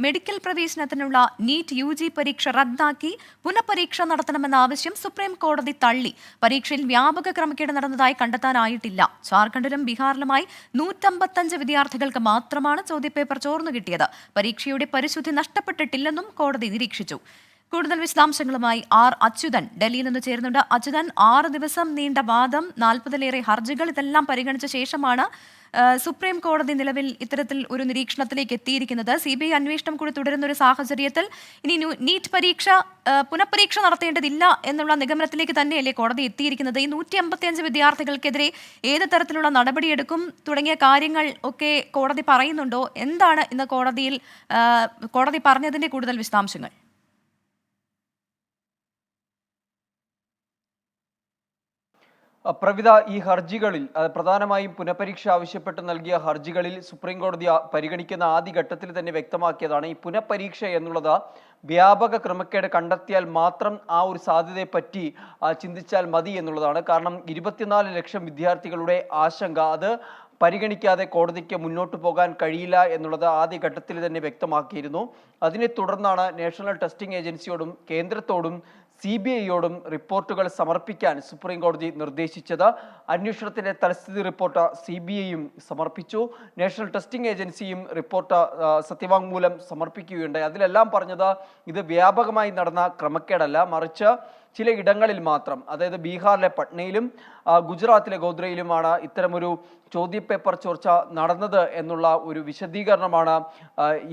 Medical പ്രവേശനത്തിനുള്ള NEET UG പരീക്ഷ റദ്ദാക്കി പുനഃപരീക്ഷ നടത്തണമെന്ന ആവശ്യം സുപ്രീം കോടതി തള്ളി. പരീക്ഷയിൽ വ്യാപക ക്രമക്കേട് നടന്നതായി കണ്ടെത്താനായിട്ടില്ല. ജാർഖണ്ഡിലും ബീഹാറിലുമായി 155 വിദ്യാർത്ഥികൾക്ക് മാത്രമാണ് ചോദ്യപേപ്പർ ചോർന്നു കിട്ടിയത്. പരീക്ഷയുടെ പരിശുദ്ധി നഷ്ടപ്പെട്ടിട്ടില്ലെന്നും കോടതി നിരീക്ഷിച്ചു. കൂടുതൽ വിശദാംശങ്ങളുമായി അച്യുതൻ ഡൽഹിയിൽ നിന്ന് ചേരുന്നുണ്ട്. അച്യുതൻ, 6 ദിവസം നീണ്ട വാദം, 40-ലേറെ ഹർജികൾ, ഇതെല്ലാം പരിഗണിച്ച ശേഷമാണ് സുപ്രീം കോടതി നിലവിൽ ഇത്തരത്തിൽ ഒരു നിരീക്ഷണത്തിലേക്ക് എത്തിയിരിക്കുന്നത്. CBI അന്വേഷണം കൂടി തുടരുന്ന ഒരു സാഹചര്യത്തിൽ ഇനി നീറ്റ് പരീക്ഷ പുനഃപരീക്ഷ നടത്തേണ്ടതില്ല എന്നുള്ള നിഗമനത്തിലേക്ക് തന്നെയല്ലേ കോടതി എത്തിയിരിക്കുന്നത്? ഈ 155 വിദ്യാർത്ഥികൾക്കെതിരെ ഏത് തരത്തിലുള്ള നടപടിയെടുക്കും തുടങ്ങിയ കാര്യങ്ങൾ ഒക്കെ കോടതി പറയുന്നുണ്ടോ? എന്താണ് ഇന്ന് കോടതി പറഞ്ഞതിന്റെ കൂടുതൽ വിശദാംശങ്ങൾ? പ്രവിധ, ഈ ഹർജികളിൽ പ്രധാനമായും പുനഃപരീക്ഷ ആവശ്യപ്പെട്ട് നൽകിയ ഹർജികളിൽ സുപ്രീം കോടതി പരിഗണിക്കുന്ന ആദ്യ ഘട്ടത്തിൽ തന്നെ വ്യക്തമാക്കിയതാണ് ഈ പുനഃപരീക്ഷ എന്നുള്ളത് വ്യാപക ക്രമക്കേട് കണ്ടെത്തിയാൽ മാത്രം ആ ഒരു സാധ്യതയെപ്പറ്റി ചിന്തിച്ചാൽ മതി എന്നുള്ളതാണ്. കാരണം 24 ലക്ഷം വിദ്യാർത്ഥികളുടെ ആശങ്ക അത് പരിഗണിക്കാതെ കോടതിക്ക് മുന്നോട്ട് പോകാൻ കഴിയില്ല എന്നുള്ളത് ആദ്യഘട്ടത്തിൽ തന്നെ വ്യക്തമാക്കിയിരുന്നു. അതിനെ തുടർന്നാണ് നാഷണൽ ടെസ്റ്റിംഗ് ഏജൻസിയോടും കേന്ദ്രത്തോടും CBIയോടും റിപ്പോർട്ടുകൾ സമർപ്പിക്കാൻ സുപ്രീം കോടതി നിർദ്ദേശിച്ചത്. അന്വേഷണത്തിന്റെ തൽസ്ഥിതി റിപ്പോർട്ട് CBIയും സമർപ്പിച്ചു. നാഷണൽ ടെസ്റ്റിംഗ് ഏജൻസിയും റിപ്പോർട്ട് സത്യവാങ്മൂലം സമർപ്പിക്കുകയുണ്ടായി. അതിലെല്ലാം പറഞ്ഞത് ഇത് വ്യാപകമായി നടന്ന ക്രമക്കേടല്ല, മറിച്ച് ചില ഇടങ്ങളിൽ മാത്രം, അതായത് ബീഹാറിലെ പട്നയിലും ഗുജറാത്തിലെ ഗോദ്രയിലുമാണ് ഇത്തരമൊരു ചോദ്യപേപ്പർ ചോർച്ച നടന്നത് എന്നുള്ള ഒരു വിശദീകരണമാണ്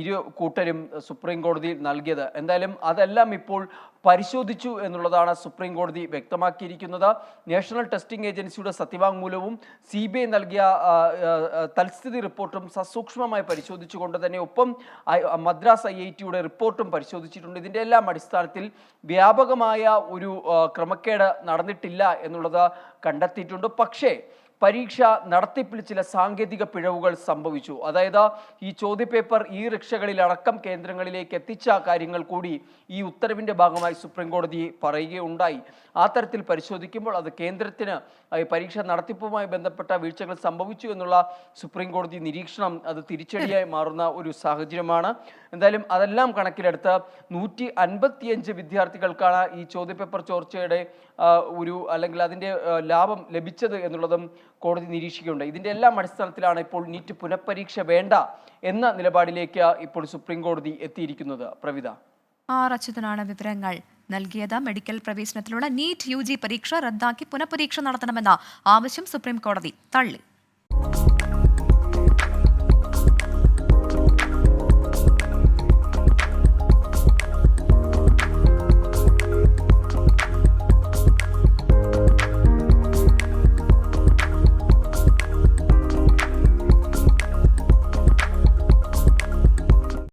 ഇരു കൂട്ടരും സുപ്രീം കോടതിയിൽ നൽകിയത്. എന്തായാലും അതെല്ലാം ഇപ്പോൾ പരിശോധിച്ചു എന്നുള്ളതാണ് സുപ്രീം കോടതി വ്യക്തമാക്കിയിരിക്കുന്നത്. നാഷണൽ ടെസ്റ്റിംഗ് ഏജൻസിയുടെ സത്യവാങ്മൂലവും CBI നൽകിയ തൽസ്ഥിതി റിപ്പോർട്ടും സസൂക്ഷ്മമായി പരിശോധിച്ചുകൊണ്ട് തന്നെ ഒപ്പം മദ്രാസ് IITയുടെ റിപ്പോർട്ടും പരിശോധിച്ചിട്ടുണ്ട്. ഇതിൻ്റെ എല്ലാം അടിസ്ഥാനത്തിൽ വ്യാപകമായ ഒരു ക്രമക്കേട് നടന്നിട്ടില്ല എന്നുള്ളത് കണ്ടെത്തിയിട്ടുണ്ട്. പക്ഷേ പരീക്ഷ നടത്തിപ്പിൽ ചില സാങ്കേതിക പിഴവുകൾ സംഭവിച്ചു. അതായത് ഈ ചോദ്യപേപ്പർ റിക്ഷകളിൽ അടക്കം കേന്ദ്രങ്ങളിലേക്ക് എത്തിച്ച കാര്യങ്ങൾ കൂടി ഈ ഉത്തരവിന്റെ ഭാഗമായി സുപ്രീം കോടതി പറയുകയുണ്ടായി. ആ തരത്തിൽ പരിശോധിക്കുമ്പോൾ അത് കേന്ദ്രത്തിന് പരീക്ഷ നടത്തിപ്പുമായി ബന്ധപ്പെട്ട വീഴ്ചകൾ സംഭവിച്ചു എന്നുള്ള സുപ്രീം കോടതി നിരീക്ഷണം അത് തിരിച്ചടിയായി മാറുന്ന ഒരു സാഹചര്യമാണ്. എന്തായാലും അതെല്ലാം കണക്കിലെടുത്ത് 155 വിദ്യാർത്ഥികൾക്കാണ് ഈ ചോദ്യപേപ്പർ ചോർച്ചയുടെ അല്ലെങ്കിൽ അതിൻ്റെ ലാഭം ലഭിച്ചത് എന്നുള്ളതും കോടതി നിരീക്ഷിക്കുകയുണ്ട്. ഇതിൻ്റെ എല്ലാം അടിസ്ഥാനത്തിലാണ് ഇപ്പോൾ നീറ്റ് പുനഃപരീക്ഷ വേണ്ട എന്ന നിലപാടിലേക്ക് ഇപ്പോൾ സുപ്രീം കോടതി എത്തിയിരിക്കുന്നത്. പ്രവിധ, അച്യുതനാണ് വിവരങ്ങൾ നൽകിയത്. മെഡിക്കൽ പ്രവേശനത്തിലുള്ള നീറ്റ് UG പരീക്ഷ റദ്ദാക്കി പുനഃപരീക്ഷ നടത്തണമെന്ന ആവശ്യം സുപ്രീം കോടതി തള്ളി.